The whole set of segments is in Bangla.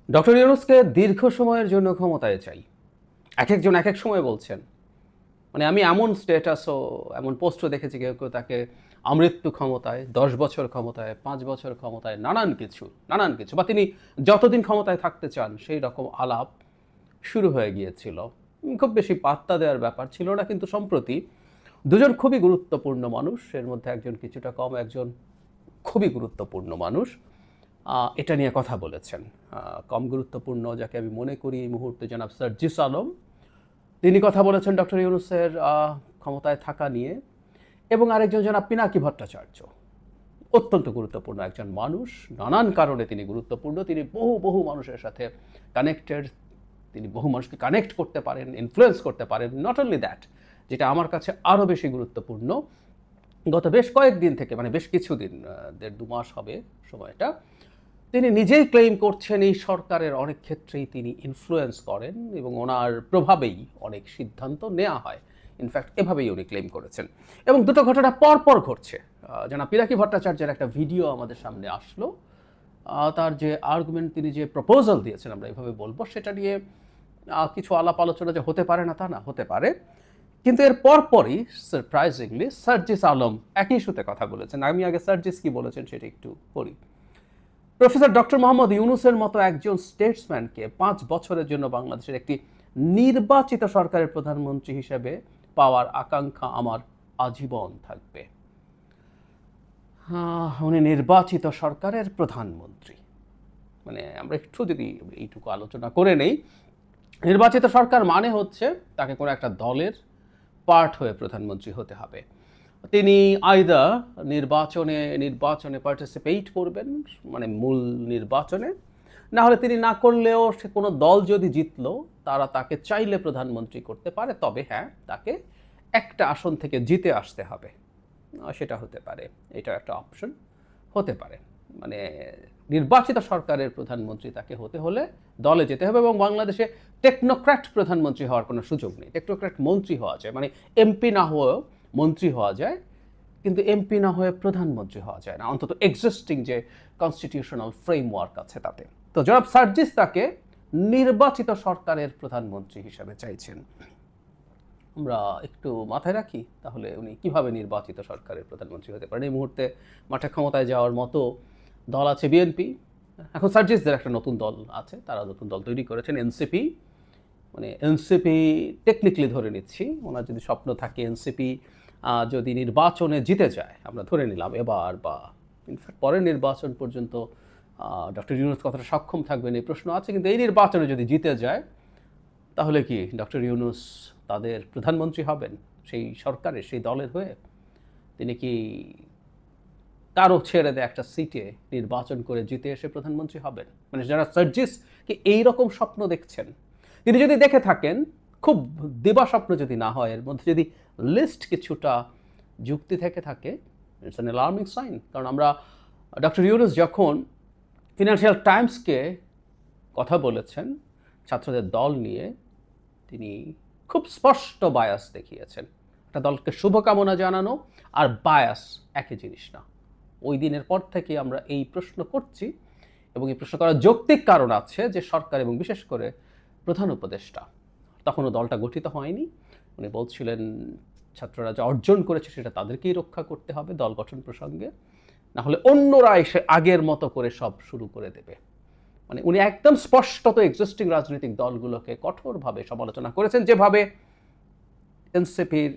ডক্টর ইউনূসকে দীর্ঘ সময়ের জন্য ক্ষমতায় চাই। একেকজন একেক সময় বলছেন। মানে আমি এমন স্ট্যাটাসও, এমন পোস্টও দেখেছি কেউ তাকে আমৃত্যু ক্ষমতায়, ১০ বছর ক্ষমতায়, ৫ বছর ক্ষমতায়, নানান কিছু বা তিনি যতদিন ক্ষমতায় থাকতে চান সেই রকম আলাপ শুরু হয়ে গিয়েছিল। খুব বেশি পাত্তা দেওয়ার ব্যাপার ছিল না, কিন্তু সম্প্রতি দুজন খুবই গুরুত্বপূর্ণ মানুষ, এর মধ্যে একজন কিছুটা কম, একজন খুবই গুরুত্বপূর্ণ মানুষ এটা নিয়ে কথা বলেছেন। কম গুরুত্বপূর্ণ যাকে আমি মনে করি এই মুহূর্তে জনাব সার্জিস আলম, তিনি কথা বলেছেন ডক্টর ইউনূসের ক্ষমতায় থাকা নিয়ে। এবং আরেকজন জনাব পিনাকি ভট্টাচার্য, অত্যন্ত গুরুত্বপূর্ণ একজন মানুষ, নানান কারণে তিনি গুরুত্বপূর্ণ। তিনি বহু মানুষের সাথে কানেক্টেড, তিনি বহু মানুষকে কানেক্ট করতে পারেন, ইনফ্লুয়েন্স করতে পারেন। নট অনলি দ্যাট, যেটা আমার কাছে আরও বেশি গুরুত্বপূর্ণ, গত বেশ কয়েকদিন থেকে, মানে বেশ কিছুদিন, ১.৫-২ মাস হবে সময়টা, তিনি নিজেই ক্লেইম করছেন এই সরকারের অনেক ক্ষেত্রেই তিনি ইনফ্লুয়েন্স করেন এবং ওনার প্রভাবেই অনেক সিদ্ধান্ত নেওয়া হয়। ইনফ্যাক্ট এভাবেই উনি ক্লেইম করেছেন। এবং দুটো ঘটনা পরপর ঘটছে। জনাব পিনাকি ভট্টাচার্যের একটা ভিডিও আমাদের সামনে আসলো। তার যে আর্গুমেন্ট, তিনি যে প্রপোজাল দিয়েছেন, আমরা এভাবে বলবো, সেটা নিয়ে কিছু আলাপ আলোচনা যে হতে পারে না তা না, হতে পারে। কিন্তু এর পরপরই সারপ্রাইজিংলি সার্জিস আলম একই ইস্যুতে কথা বলেছেন। আমি আগে সার্জিস কি বলেছেন সেটা একটু পড়ি। প্রফেসর ডক্টর মোহাম্মদ ইউনূসের মতো একজন স্টেটসম্যানকে ৫ বছরের জন্য বাংলাদেশের একটি নির্বাচিত সরকারের প্রধানমন্ত্রী হিসেবে পাওয়ার আকাঙ্ক্ষা আমার আজীবন থাকবে। উনি নির্বাচিত সরকারের প্রধানমন্ত্রী, মানে আমরা একটু যদি এইটুকু আলোচনা করে নেই, নির্বাচিত সরকার মানে হচ্ছে তাকে কোনো একটা দলের পার্ট হয়ে প্রধানমন্ত্রী হতে হবে। তিনি আইদার নির্বাচনে পার্টিসিপেট করবেন, মানে মূল নির্বাচনে, না হলে তিনি না করলেও সে কোনো দল যদি জিতলো তারা তাকে চাইলে প্রধানমন্ত্রী করতে পারে, তবে হ্যাঁ, তাকে একটা আসন থেকে জিতে আসতে হবে। সেটা হতে পারে, এটা একটা অপশন হতে পারে। মানে নির্বাচিত সরকারের প্রধানমন্ত্রী তাকে হতে হলে দলে যেতে হবে। এবং বাংলাদেশে টেকনোক্র্যাট প্রধানমন্ত্রী হওয়ার কোনো সুযোগ নেই। টেকনোক্র্যাট মন্ত্রী হওয়া যায়, মানে এমপি না হয়েও মন্ত্রী হওয়া যায়, কিন্তু এমপি না হয়ে প্রধানমন্ত্রী হওয়া যায় না, অন্তত এক্সিস্টিং যে কনস্টিটিউশনাল ফ্রেমওয়ার্ক আছে তাতে। তো জনাব সার্জিস তাকে নির্বাচিত সরকারের প্রধানমন্ত্রী হিসাবে চাইছেন। আমরা একটু মাথায় রাখি তাহলে উনি কিভাবে নির্বাচিত সরকারের প্রধানমন্ত্রী হতে পারেন। এই মুহূর্তে মাঠে ক্ষমতায় যাওয়ার মতো দল আছে বিএনপি। এখন সার্জিসদের একটা নতুন দল আছে, তারা নতুন দল তৈরি করেছেন, এনসিপি। মানে এনসিপি টেকনিক্যালি ধরে নিচ্ছি, ওনার যদি স্বপ্ন থাকে এনসিপি যদি নির্বাচনে জিতে যায়, আমরা ধরে নিলাম এবার বা ইনফ্যাক্ট পরের নির্বাচন পর্যন্ত ডক্টর ইউনূস কতটা সক্ষম থাকবেন এই প্রশ্ন আছে, কিন্তু এই নির্বাচনে যদি জিতে যায় তাহলে কি ডক্টর ইউনূস তাদের প্রধানমন্ত্রী হবেন সেই সরকারের, সেই দলের হয়ে? তিনি কি কারো ছেড়ে দেয় একটা সিটে নির্বাচন করে জিতে এসে প্রধানমন্ত্রী হবেন? মানে যারা সার্জিস কি এইরকম স্বপ্ন দেখছেন, তিনি যদি দেখে থাকেন, খুব দিবা স্বপ্ন যদি না হয়, এর মধ্যে যদি লিস্ট কিছুটা যুক্তি থেকে থাকে, ইটস অ্যান অ্যালার্মিং সাইন। কারণ আমরা ডক্টর ইউনূস যখন ফিনান্সিয়াল টাইমসকে কথা বলেছেন ছাত্রদের দল নিয়ে, তিনি খুব স্পষ্ট বায়াস দেখিয়েছেন। একটা দলকে শুভকামনা জানানো আর বায়াস একই জিনিস না। ওই দিনের পর থেকে আমরা এই প্রশ্ন করছি, এবং এই প্রশ্ন করার যৌক্তিক কারণ আছে যে সরকার এবং বিশেষ করে প্রধান উপদেষ্টা, তখনও দলটা গঠিত হয়নি, উনি বলছিলেন ছাত্ররা যা অর্জন করেছে সেটা তাদেরকেই রক্ষা করতে হবে দল গঠন প্রসঙ্গে, না হলে অন্যরা এসে আগের মতো করে সব শুরু করে দেবে। মানে উনি একদম স্পষ্টত এক্সিস্টিং রাজনৈতিক দলগুলোকে কঠোরভাবে সমালোচনা করেছেন, যেভাবে এনসিপির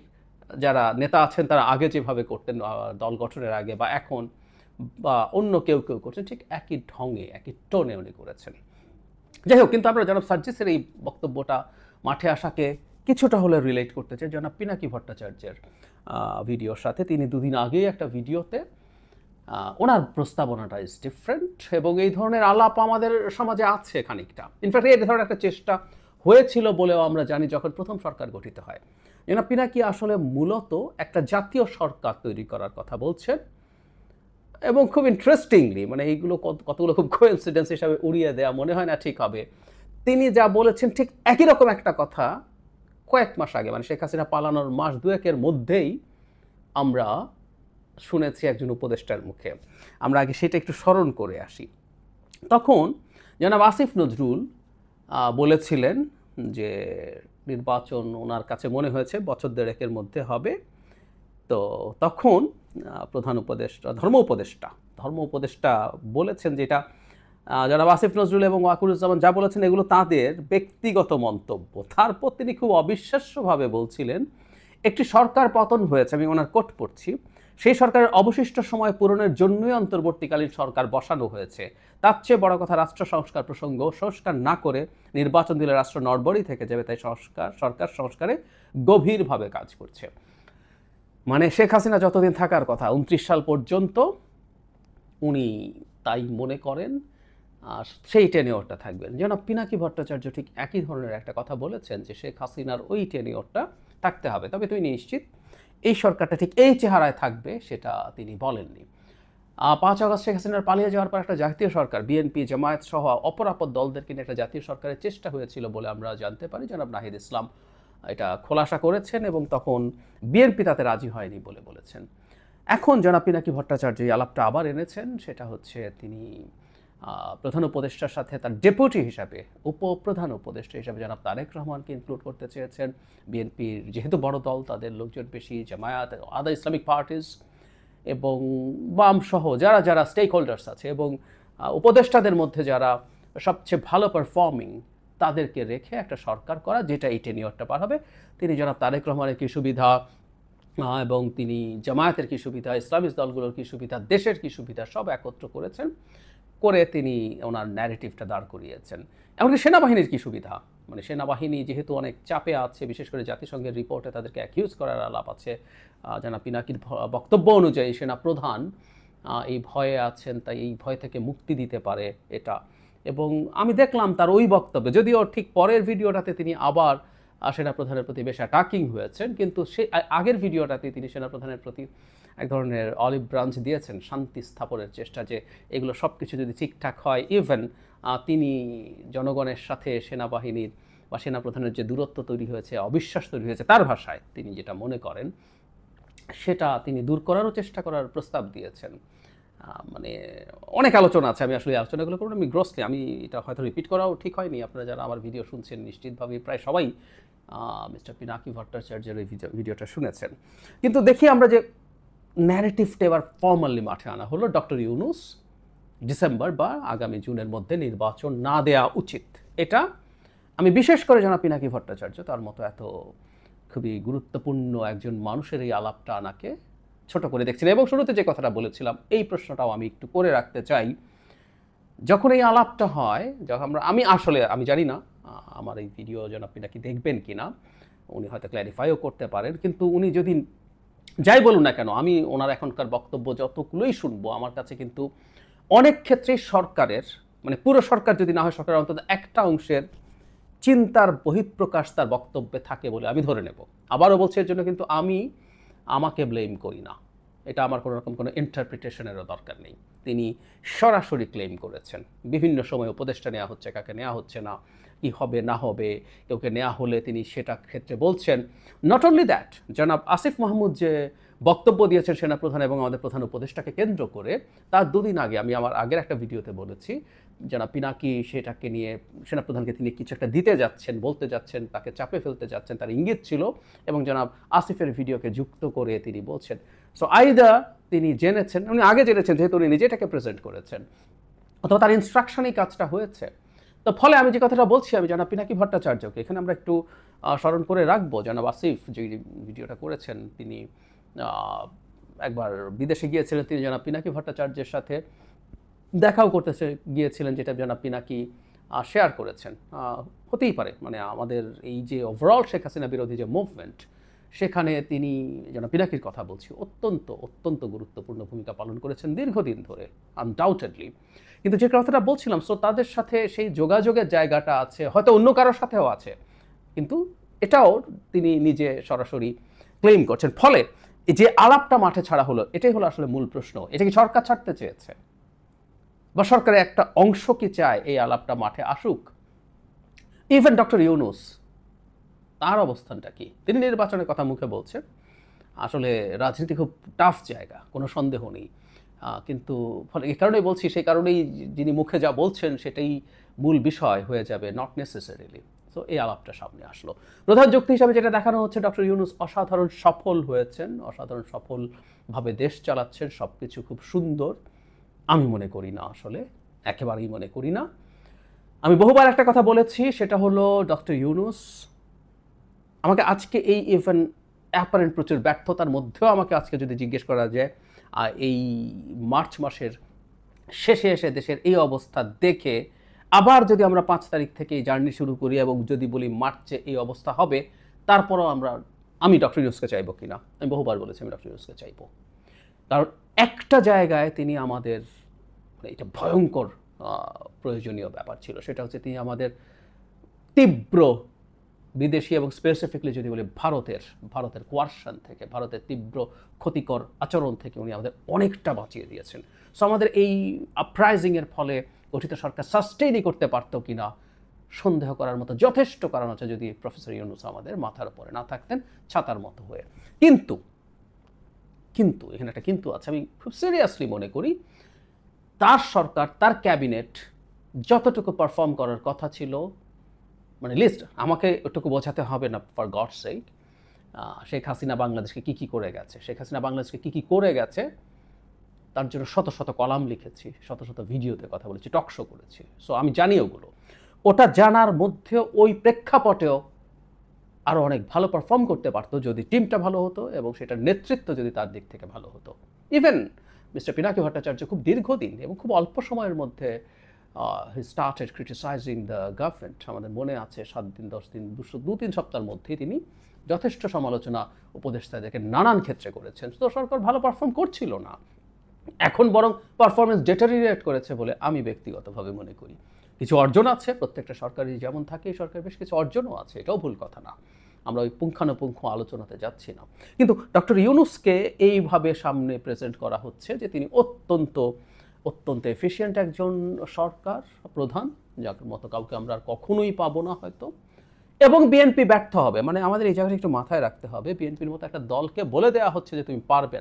যারা নেতা আছেন তারা আগে যেভাবে করতেন দল গঠনের আগে বা এখন, বা অন্য কেউ করছেন, ঠিক একই ঢঙে একই টোনে উনি করেছেন। যাই হোক, কিন্তু আমরা জনাব সার্জিসের এই বক্তব্যটা মাঠে আসাকে কিছুটা হলে রিলেট করতে চাই জনাব পিনাকি ভট্টাচার্যের ভিডিওর সাথে। তিনি দুদিন আগেই একটা ভিডিওতে ওনার প্রস্তাবনাটা ইজ ডিফারেন্ট, এবং এই ধরনের আলাপ আমাদের সমাজে আছে খানিকটা। ইনফ্যাক্ট এই ধরনের একটা চেষ্টা হয়েছিল বলেও আমরা জানি যখন প্রথম সরকার গঠিত হয়। জনাব পিনাকি আসলে মূলত একটা জাতীয় সরকার তৈরি করার কথা বলছেন, এবং খুব ইন্টারেস্টিংলি, মানে এইগুলো কতগুলো খুব কোইন্সিডেন্স হিসাবে উড়িয়ে দেওয়া মনে হয় না ঠিক হবে। তিনি যা বলেছেন ঠিক একই রকম একটা কথা কয়েক মাস আগে, মানে শেখ হাসিনা পালানোর মাস দুয়েকের মধ্যেই আমরা শুনেছি একজন উপদেষ্টার মুখে। আমরা আগে সেটা একটু স্মরণ করে আসি। তখন জনাব আসিফ নজরুল বলেছিলেন যে নির্বাচন ওনার কাছে মনে হয়েছে বছর দেড়েকের মধ্যে হবে। তো তখন প্রধান উপদেষ্টা ধর্ম উপদেষ্টা বলেছেন যেটা জনাব আসিফ নজরুল এবং ওয়াকুরুজ্জামান যা বলেছেন এগুলো তাঁদের ব্যক্তিগত মন্তব্য। তারপর তিনি খুব অবিশ্বাস্যভাবে বলছিলেন একটি সরকার পতন হয়েছে, আমি ওনার কোট পড়ছি, সেই সরকারের অবশিষ্ট সময় পূরণের জন্যই অন্তর্বর্তীকালীন সরকার বসানো হয়েছে। তার চেয়ে বড় কথা রাষ্ট্র সংস্কার প্রসঙ্গ সংস্কার না করে নির্বাচন দিলে রাষ্ট্র নড়বড়ই থেকে যাবে, তাই সরকার সংস্কারে গভীরভাবে কাজ করছে। মানে শেখ হাসিনা যতদিন থাকার কথা 29 সাল পর্যন্ত উনি তাই মনে করেন, আর সেই টেনিওরটা থাকবেন। জনাব পিনাকি ভট্টাচার্য ঠিক একই ধরনের একটা কথা বলেছেন যে শেখ হাসিনার ওই টেনিওরটা থাকতে হবে, তবে তুই নিশ্চিত এই সরকারটা ঠিক এই চেহারায় থাকবে সেটা তিনি বলেননি। 5 আগস্ট শেখ হাসিনার পালিয়ে যাওয়ার পর একটা জাতীয় সরকার বিএনপি জামায়াত সহ অপরাপর দলদেরকে নিয়ে একটা জাতীয় সরকারের চেষ্টা হয়েছিল বলে আমরা জানতে পারি। জনাব নাহিদ ইসলাম এটা খোলাসা করেছেন এবং তখন বিএনপি তাতে রাজি হয়নি বলে বলেছেন। এখন জনাব পিনাকি ভট্টাচার্য এই আলাপটা আবার এনেছেন, সেটা হচ্ছে তিনি প্রধান উপদেষ্টার সাথে তার ডেপুটি হিসাবে উপপ্রধান উপদেষ্টা হিসাবে জনাব তারেক রহমানকে ইনক্লুড করতে চেয়েছেন। বিএনপির যেহেতু বড় দল তাদের লোকজন বেশি, জামায়াত, আদার ইসলামিক পার্টিস এবং বাম সহ যারা যারা স্টেক হোল্ডার্স আছে এবং উপদেষ্টাদের মধ্যে যারা সবচেয়ে ভালো পারফর্মিং তাদেরকে রেখে একটা সরকার করা যেটা এই টেনিওরটা পার হবে। তিনি জনাব তারেক রহমানের কী সুবিধা এবং তিনি জামায়াতের কী সুবিধা, ইসলামিক দলগুলোর কী সুবিধা, দেশের কী সুবিধা সব একত্র করেছেন, করে তিনি ওনার ন্যারেটিভটা দাঁড় করিয়েছেন। এমনকি সেনাবাহিনীর কী সুবিধা, মানে সেনাবাহিনী যেহেতু অনেক চাপে আছে, বিশেষ করে জাতিসংঘের রিপোর্টে তাদেরকে অ্যাকিউজ করার আলাপ আছে, জনাব পিনাকির বক্তব্য অনুযায়ী সেনাপ্রধান এই ভয়ে আছেন, তাই এই ভয় থেকে মুক্তি দিতে পারে এটা। এবং আমি দেখলাম তার ওই বক্তব্যে, যদিও ঠিক পরের ভিডিওটাতে তিনি আবার সেনাপ্রধানের প্রতি বেশ অ্যাটাকিং হয়েছেন, কিন্তু সে আগের ভিডিওটাতে তিনি সেনাপ্রধানের প্রতি এক ধরনের অলিভ ব্রাঞ্চ দিয়েছেন, শান্তি স্থাপনের চেষ্টা, যে এগুলো সব কিছু যদি ঠিকঠাক হয়, ইভেন তিনি জনগণের সাথে সেনাবাহিনীর বা সেনাপ্রধানের যে দূরত্ব তৈরি হয়েছে, অবিশ্বাস তৈরি হয়েছে, তার ভাষায় তিনি যেটা মনে করেন সেটা তিনি দূর করারও চেষ্টা করার প্রস্তাব দিয়েছেন। মানে অনেক আলোচনা আছে, আমি আসলে আলোচনাগুলো করব আমি গ্রসলি, আমি এটা হয়তো রিপিট করাও ঠিক হয়নি। আপনারা যারা আমার ভিডিও শুনছেন নিশ্চিতভাবে প্রায় সবাই মিস্টার পিনাকি ভট্টাচার্যের এই ভিডিওটা শুনেছেন। কিন্তু দেখি আমরা যে ন্যারেটিভটা এবার ফর্মালি মাঠে আনা হলো, ডক্টর ইউনূস ডিসেম্বর বা আগামী জুনের মধ্যে নির্বাচন না দেওয়া উচিত। এটা আমি বিশেষ করে জনাব পিনাকি ভট্টাচার্য তার মতো এত খুবই গুরুত্বপূর্ণ একজন মানুষের এই আলাপটা আনাকে ছোট করে দেখছিলাম। এবং শুরুতে যে কথাটা বলেছিলাম এই প্রশ্নটাও আমি একটু করে রাখতে চাই। যখন এই আলাপটা হয়, যখন আমি জানি না আমার এই ভিডিও জনাব পিনাকি দেখবেন কিনা, উনি হয়তো ক্ল্যারিফাইও করতে পারেন, কিন্তু উনি যদি যাই বলুন না কেন, আমি ওনার এখনকার বক্তব্য যতগুলোই শুনবো, আমার কাছে কিন্তু অনেক ক্ষেত্রেই সরকারের, মানে পুরো সরকার যদি না হয়, সরকারের অন্তত একটা অংশের চিন্তার বহিঃপ্রকাশ তার বক্তব্যে থাকে বলে আমি ধরে নেব। আবারও বলছি, এর জন্য কিন্তু আমি আমাকে ব্লেম করি না, এটা আমার কোনো রকম কোনো ইন্টারপ্রিটেশনেরও দরকার নেই। তিনি সরাসরি ক্লেম করেছেন, বিভিন্ন সময় উপদেষ্টা নেওয়া হচ্ছে, কাকে নেওয়া হচ্ছে না, কী হবে না হবে, কেউকে নেওয়া হলে তিনি সেটা ক্ষেত্রে বলছেন। নট অনলি দ্যাট, জনাব আসিফ মাহমুদ যে বক্তব্য দিয়েছেন সেনাপ্রধান এবং আমাদের প্রধান উপদেষ্টাকে কেন্দ্র করে, তার দুদিন আগে আমি আমার আগের একটা ভিডিওতে বলেছি, জনাব পিনাকি সেটাকে নিয়ে সেনাপ্রধানকে তিনি কিছু একটা দিতে যাচ্ছেন, বলতে যাচ্ছেন, তাকে চাপে ফেলতে যাচ্ছেন, তার ইঙ্গিত ছিল, এবং জনাব আসিফের ভিডিওকে যুক্ত করে তিনি বলছেন। সো আইদা তিনি জেনেছেন, উনি আগে জেনেছেন যেহেতু উনি নিজে এটাকে প্রেজেন্ট করেছেন, অথবা তার ইনস্ট্রাকশনেই কাজটা হয়েছে। তো ফলে আমি যে কথাটা বলছি, আমি জনাব পিনাকি ভট্টাচার্যকে এখানে আমরা একটু স্মরণ করে রাখবো। জনাব আসিফ যে ভিডিওটা করেছেন, তিনি একবার বিদেশে গিয়েছিলেন, তিনি জনাব পিনাকি ভট্টাচার্যের সাথে দেখাও করতে গিয়েছিলেন, যেটা জনাব পিনাকি শেয়ার করেছেন। হতেই পারে, মানে আমাদের এই যে ওভারঅল শেখ হাসিনা বিরোধী যে মুভমেন্ট, সেখানে তিনি জনাব পিনাকির কথা বলছি, অত্যন্ত অত্যন্ত গুরুত্বপূর্ণ ভূমিকা পালন করেছেন দীর্ঘদিন ধরে, আনডাউটেডলি। কিন্তু যে কথাটা বলছিলাম, সো তাদের সাথে সেই যোগাযোগের জায়গাটা আছে, হয়তো অন্য কারোর সাথেও আছে, কিন্তু এটাও তিনি নিজে সরাসরি ক্লেম করছেন। ফলে এই যে আলাপটা মাঠে ছাড়া হলো, এটাই হলো আসলে মূল প্রশ্ন। এটা কি সরকার ছাড়তে চেয়েছে, বা সরকারের একটা অংশ কি চায় এই আলাপটা মাঠে আসুক? ইভেন ডক্টর ইউনূস, তার অবস্থানটা কি? তিনি নির্বাচনের কথা মুখে বলছেন। আসলে রাজনীতি খুব টাফ জায়গা, কোনো সন্দেহ নেই। কিন্তু ফলে এই কারণেই বলছি, সেই কারণেই যিনি মুখে যা বলছেন সেটাই মূল বিষয় হয়ে যাবে, নট নেসেসারিলি। সো এই আলাপটা সামনে আসলো। প্রধান যুক্তি হিসাবে যেটা দেখানো হচ্ছে, ডক্টর ইউনূস অসাধারণ সফল হয়েছেন, অসাধারণ সফলভাবে দেশ চালাচ্ছেন, সব কিছু খুব সুন্দর। আমি মনে করি না, আসলে একেবারেই মনে করি না। আমি বহুবার একটা কথা বলেছি, সেটা হলো ডক্টর ইউনূস আমাকে আজকে এই ইভেন অ্যাপারেন্ট প্রচুর ব্যর্থতার মধ্যেও আমাকে আজকে যদি জিজ্ঞেস করা যায়, এই মার্চ মাসের শেষে এসে দেশের এই অবস্থা দেখে আবার যদি আমরা 5 তারিখ থেকে এই জার্নি শুরু করি এবং যদি বলি মার্চে এই অবস্থা হবে, তারপরও আমি ডক্টর ইউনূসকে চাইবো কিনা, আমি বহুবার বলেছি আমি ডক্টর ইউনূসকে চাইবো। কারণ একটা জায়গায় তিনি আমাদের, মানে এটা ভয়ঙ্কর প্রয়োজনীয় ব্যাপার ছিল, সেটা হচ্ছে তিনি আমাদের তীব্র বিদেশি এবং স্পেসিফিকলি যদি বলি ভারতের কোয়ারশন থেকে, ভারতের তীব্র ক্ষতিকর আচরণ থেকে উনি আমাদের অনেকটা বাঁচিয়ে দিয়েছেন। সো আমাদের এই আপরাইজিংয়ের ফলে গঠিত সরকার সাস্টেইনই করতে পারতো কিনা সন্দেহ করার মতো যথেষ্ট কারণ আছে, যদি প্রফেসর ইউনূস আমাদের মাথার উপরে না থাকতেন ছাতার মতো হয়ে। কিন্তু এখানে একটা কিন্তু আছে, আমি খুব সিরিয়াসলি মনে করি তার সরকার, তার ক্যাবিনেট যতটুকু পারফর্ম করার কথা ছিল, মানে লিস্ট আমাকে ওটুকু বোঝাতে হবে না, ফর গডস সেক। শেখ হাসিনা বাংলাদেশকে কী করে গেছে, শেখ হাসিনা বাংলাদেশকে কী করে গেছে তার জন্য শত শত কলাম লিখেছি, শত শত ভিডিওতে কথা বলেছি, টক শো করেছি। সো আমি জানি ওগুলো। ওটা জানার মধ্যেও ওই প্রেক্ষাপটেও আরও অনেক ভালো পারফর্ম করতে পারতো যদি টিমটা ভালো হতো এবং সেটার নেতৃত্ব যদি তার দিক থেকে ভালো হতো। ইভেন মিস্টার পিনাকি ভট্টাচার্য খুব দীর্ঘদিন এবং খুব অল্প সময়ের মধ্যে he started criticising the government. আমাদের মনে আছে 7 দিন 10 দিন 2-3 সপ্তাহের মধ্যেই তিনি যথেষ্ট সমালোচনা উপদেষ্টাদেরকে নানান ক্ষেত্রে করেছেন। তো সরকার ভালো পারফর্ম করছিল না, এখন বরং পারফরমেন্স ডেটারিয়েট করেছে বলে আমি ব্যক্তিগতভাবে মনে করি। কিছু অর্জন আছে, প্রত্যেকটা সরকারই যেমন থাকে, এই সরকারের বেশ কিছু অর্জনও আছে, এটাও ভুল কথা না, আমরা ওই পুঙ্খানুপুঙ্খ আলোচনাতে যাচ্ছি না। কিন্তু ডক্টর ইউনূসকে এইভাবে সামনে প্রেজেন্ট করা হচ্ছে যে তিনি অত্যন্ত এফিশিয়েন্ট একজন সরকার প্রধান, যার মতো কাউকে আমরা আর কখনোই পাবো না হয়তো। এবং বিএনপি ব্যর্থ হবে, মানে আমাদের এই জায়গাটা একটু মাথায় রাখতে হবে, বিএনপির মতো একটা দলকে বলে দেওয়া হচ্ছে যে তুমি পারবে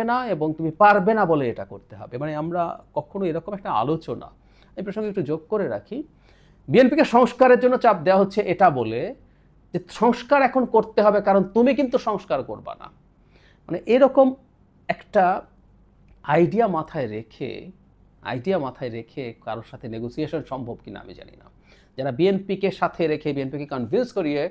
না এবং তুমি পারবে না বলে এটা করতে হবে। মানে আমরা কখনো এরকম একটা আলোচনা, এই প্রসঙ্গে একটু যোগ করে রাখি, বিএনপিকে সংস্কারের জন্য চাপ দেওয়া হচ্ছে এটা বলে যে সংস্কার এখন করতে হবে কারণ তুমি কিন্তু সংস্কার করবা না। মানে এরকম একটা আইডিয়া মাথায় রেখে কারোর সাথে নেগোসিয়েশন সম্ভব কিনা আমি জানি না। যারা বিএনপিকে সাথে রেখে বিএনপিকে কনভিন্স করিয়ে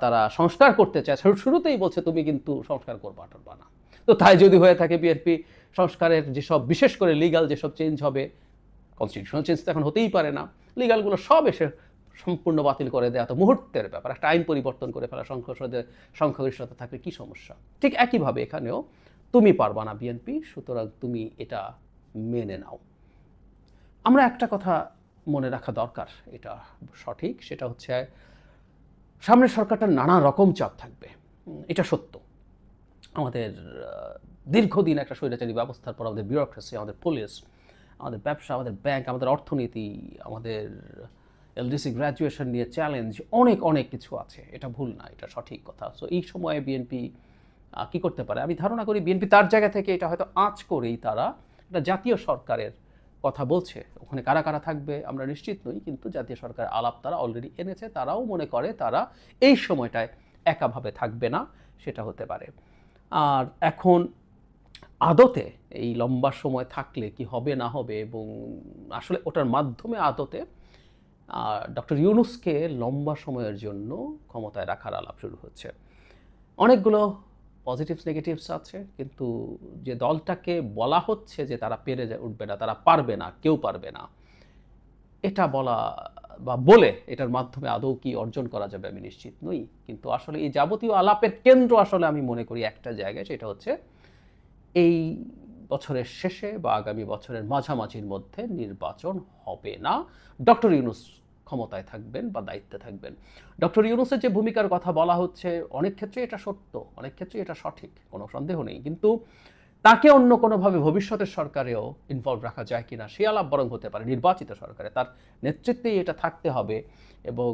তারা সংস্কার করতে চায়, শুরুতেই বলছে তুমি কিন্তু সংস্কার করবা না। তো তাই যদি হয়ে থাকে, বিএনপি সংস্কারের যেসব, বিশেষ করে লিগাল যেসব চেঞ্জ হবে, কনস্টিটিউশনাল চেঞ্জ তো এখন হতেই পারে না, লিগালগুলো সব এসে সম্পূর্ণ বাতিল করে দেওয়া তো মুহূর্তের ব্যাপার। একটা আইন পরিবর্তন করে ফেলা, সংসদে সংখ্যাগরিষ্ঠতা থাকলে কী সমস্যা। ঠিক একইভাবে এখানেও তুমি পারবা না বিএনপি, সুতরাং তুমি এটা মেনে নাও। আমরা একটা কথা মনে রাখা দরকার, এটা সঠিক, সেটা হচ্ছে সামনের সরকারটার নানা রকম চাপ থাকবে, এটা সত্য। আমাদের দীর্ঘদিন একটা স্বৈরাচারী ব্যবস্থার পর আমাদের বিউরোক্রেসি, আমাদের পুলিশ, আমাদের ব্যবসা, আমাদের ব্যাংক, আমাদের অর্থনীতি, আমাদের এলডিসি গ্র্যাজুয়েশন নিয়ে চ্যালেঞ্জ, অনেক কিছু আছে, এটা ভুল না, এটা সঠিক কথা। সো এই সময়ে বিএনপি কী করতে পারে, আমি ধারণা করি বিএনপি তার জায়গা থেকে এটা হয়তো আঁচ করেই তারা একটা জাতীয় সরকারের কথা বলছে। ওখানে কারা কারা থাকবে আমরা নিশ্চিত নই, কিন্তু জাতীয় সরকার আলাপ তারা অলরেডি এনেছে। তারাও মনে করে তারা এই সময়টায় একাভাবে থাকবে না, সেটা হতে পারে। আর এখন আদতে এই লম্বা সময় থাকলে কি হবে না হবে, এবং আসলে ওটার মাধ্যমে আদতে ডক্টর ইউনূসকে লম্বা সময়ের জন্য ক্ষমতায় রাখার আলাপ শুরু হচ্ছে। অনেকগুলো পজিটিভস নেগেটিভস আছে, কিন্তু যে দলটাকে বলা হচ্ছে যে তারা পেরে উঠবে না, তারা পারবে না, কেউ পারবে না, এটা বলে এটার মাধ্যমে আদৌ কি অর্জন করা যাবে আমি নিশ্চিত নই। কিন্তু আসলে এই যাবতীয় আলাপের কেন্দ্র আসলে আমি মনে করি একটা জায়গায়, সেটা হচ্ছে এই বছরের শেষে বা আগামী বছরের মাঝামাঝির মধ্যে নির্বাচন হবে না, ডক্টর ইউনূস ক্ষমতায় থাকবেন বা দায়িত্বে থাকবেন। ডক্টর ইউনূসের যে ভূমিকার কথা বলা হচ্ছে, অনেক ক্ষেত্রে এটা সত্য, অনেক ক্ষেত্রে এটা সঠিক, কোনো সন্দেহ নেই, কিন্তু তাকে অন্য কোনোভাবে ভবিষ্যতের সরকারেও ইনভলভ রাখা যায় কিনা সে আলাপ বরং হতে পারে নির্বাচিত সরকারে, তার নেতৃত্বেই এটা থাকতে হবে। এবং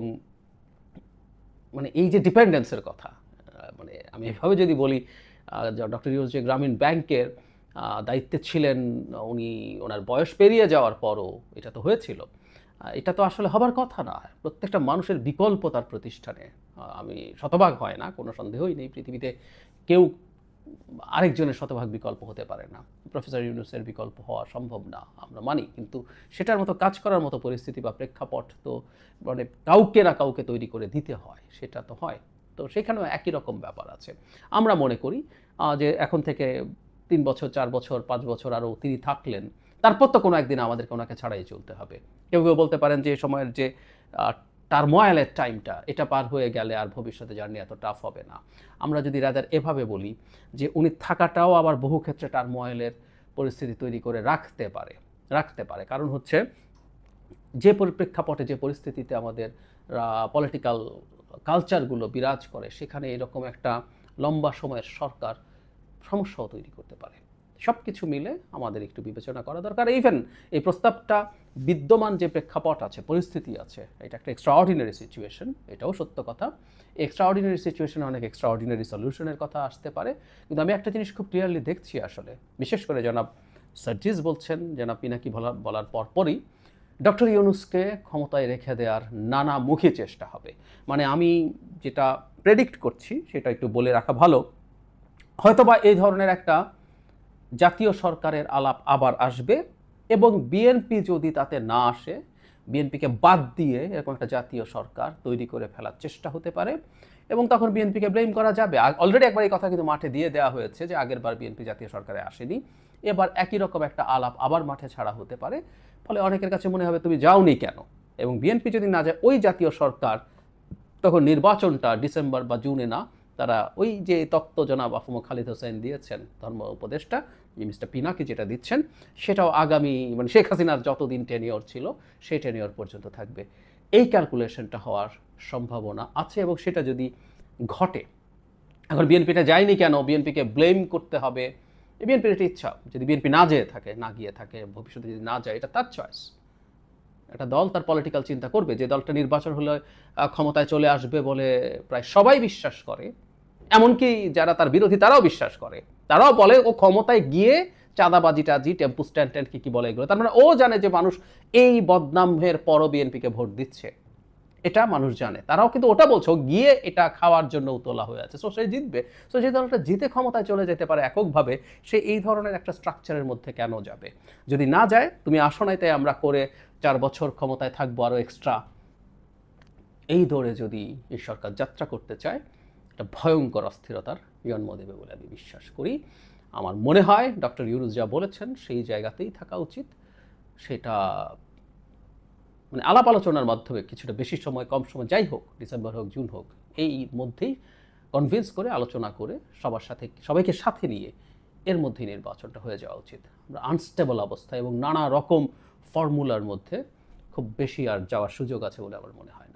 মানে এই যে ডিপেন্ডেন্সের কথা, মানে আমি এভাবে যদি বলি, ডক্টর ইউনূস যে গ্রামীণ ব্যাংকের দায়িত্বে ছিলেন, উনি ওনার বয়স পেরিয়ে যাওয়ার পরও এটা তো হয়েছিল। এটা তো আসলে হবার কথা না। প্রত্যেকটা মানুষের বিকল্প তার প্রতিষ্ঠানে। আমি শতভাগ হয় না, কোনো সন্দেহই নেই। পৃথিবীতে কেউ আরেকজনের শতভাগ বিকল্প হতে পারে না। প্রফেসর ইউনূসের বিকল্প হওয়া সম্ভব না, আমরা মানি। কিন্তু সেটার মতো কাজ করার মতো পরিস্থিতি বা প্রেক্ষাপট তো মানে কাউকে না কাউকে তৈরি করে দিতে হয়, সেটা তো হয়। তো সেখানেও একই রকম ব্যাপার আছে। আমরা মনে করি যে এখন থেকে ৩ বছর, ৪ বছর, ৫ বছর আরও তিনি থাকলেন। তারপর তো কোনো একদিন আমাদেরকে ওনাকে ছাড়াই চলতে হবে। কেউ বলতে পারেন যে এ সময়ের যে আ টারময়েল টাইমটা, এটা পার হয়ে গেলে আর ভবিষ্যতে জার্নি এত টাফ হবে না। আমরা যদি রাদার এভাবে বলি যে উনি থাকাটাও আবার বহু ক্ষেত্রে টারময়েলের পরিস্থিতি তৈরি করে রাখতে পারে। কারণ হচ্ছে যে প্রেক্ষাপটে, যে পরিস্থিতিতে আমাদের পলিটিক্যাল কালচারগুলো বিরাজ করে, সেখানে এরকম একটা লম্বা সময়ের সরকার সমস্যাও তৈরি করতে পারে। সবকিছু মিলে আমাদের একটু বিবেচনা করা দরকার। ইভেন এই প্রস্তাবটা বিদ্যমান যে প্রেক্ষাপট আছে, পরিস্থিতি আছে, এটা একটা এক্সট্রাঅর্ডিনারি সিচুয়েশন, এটাও সত্য কথা। এক্সট্রাঅর্ডিনারি সিচুয়েশনে অনেক এক্সট্রাঅর্ডিনারি সলিউশনের কথা আসতে পারে। কিন্তু আমি একটা জিনিস খুব ক্লিয়ারলি দেখছি আসলে, বিশেষ করে জনাব সার্জিস বলছেন, জনাব পিনাকি বলার পরপরই ডক্টর ইউনূসকে ক্ষমতায় রেখে দেওয়ার নানামুখী চেষ্টা হবে। মানে আমি যেটা প্রেডিক্ট করছি সেটা একটু বলে রাখা ভালো। হয়তোবা এই ধরনের একটা জাতীয় সরকারের আলাপ আবার আসবে এবং বিএনপি যদি তাতে না আসে, বিএনপিকে বাদ দিয়ে এরকম একটা জাতীয় সরকার তৈরি করে ফেলার চেষ্টা হতে পারে এবং তখন বিএনপিকে ব্লেম করা যাবে। অলরেডি একবার এই কথা কিন্তু মাঠে দিয়ে দেওয়া হয়েছে যে আগেরবার বিএনপি জাতীয় সরকারে আসেনি, এবার একই রকম একটা আলাপ আবার মাঠে ছাড়া হতে পারে। ফলে অনেকের কাছে মনে হবে তুমি যাওনি কেন, এবং বিএনপি যদি না যায় ওই জাতীয় সরকার, তখন নির্বাচনটা ডিসেম্বর বা জুনে না, তারা ওই যে তত্ত্ব জনাব আফম খালিদ হোসেন দিয়েছেন, ধর্ম উপদেষ্টা মিস্টার পিনাকি যেটা দিচ্ছেন, সেটাও আগামী মানে শেখ হাসিনার যতদিন টেনিওর ছিল সেই টেনিওর পর্যন্ত থাকবে। এই ক্যালকুলেশনটা হওয়ার সম্ভাবনা আছে এবং সেটা যদি ঘটে, এখন বিএনপিটা যায়নি কেন, বিএনপিকে ব্লেম করতে হবে, বিএনপির একটা ইচ্ছা, যদি বিএনপি না গিয়ে থাকে ভবিষ্যতে যদি না যায়, এটা তার চয়েস। একটা দল তার পলিটিক্যাল চিন্তা করবে, যে দলটা নির্বাচন হলে ক্ষমতায় চলে আসবে বলে প্রায় সবাই বিশ্বাস করে, এমনকি যারা তার বিরোধী তারাও বিশ্বাস করে, তারাও বলে ও ক্ষমতায় গিয়ে চাঁদাবাজি টাজি টেম্পু স্ট্যান্ড ট্যান্ড কি বলে এগুলো, তার মানে ও জানে যে মানুষ এই বদনামের পরও বিএনপিকে ভোট দিচ্ছে, এটা মানুষ জানে। তারাও কিন্তু ওটা বলছে ও গিয়ে এটা খাওয়ার জন্য উতলা হয়ে আছে, সো সে জিতবে। সো যে দলটা জিতে ক্ষমতায় চলে যেতে পারে এককভাবে, সে এই ধরনের একটা স্ট্রাকচারের মধ্যে কেন যাবে? যদি না যায়, তুমি আসো নাই তাই আমরা করে 4 বছর ক্ষমতায় থাকবো আরও এক্সট্রা, এই দৌড়ে যদি এই সরকার যাত্রা করতে চায়, এটা ভয়ঙ্কর অস্থিরতার জন্ম দেবে বলে আমি বিশ্বাস করি। আমার মনে হয় ডক্টর ইউনূস যা বলেছেন সেই জায়গাতেই থাকা উচিত। সেটা মানে আলাপ আলোচনার মাধ্যমে কিছুটা বেশি সময় কম সময় যাই হোক, ডিসেম্বর হোক জুন হোক, এই মধ্যেই কনভিন্স করে আলোচনা করে সবাইকে সাথে নিয়ে এর মধ্যেই নির্বাচনটা হয়ে যাওয়া উচিত। আমরা আনস্টেবল অবস্থা এবং নানা রকম ফর্মুলার মধ্যে খুব বেশি আর যাওয়ার সুযোগ আছে বলে আমার মনে হয়।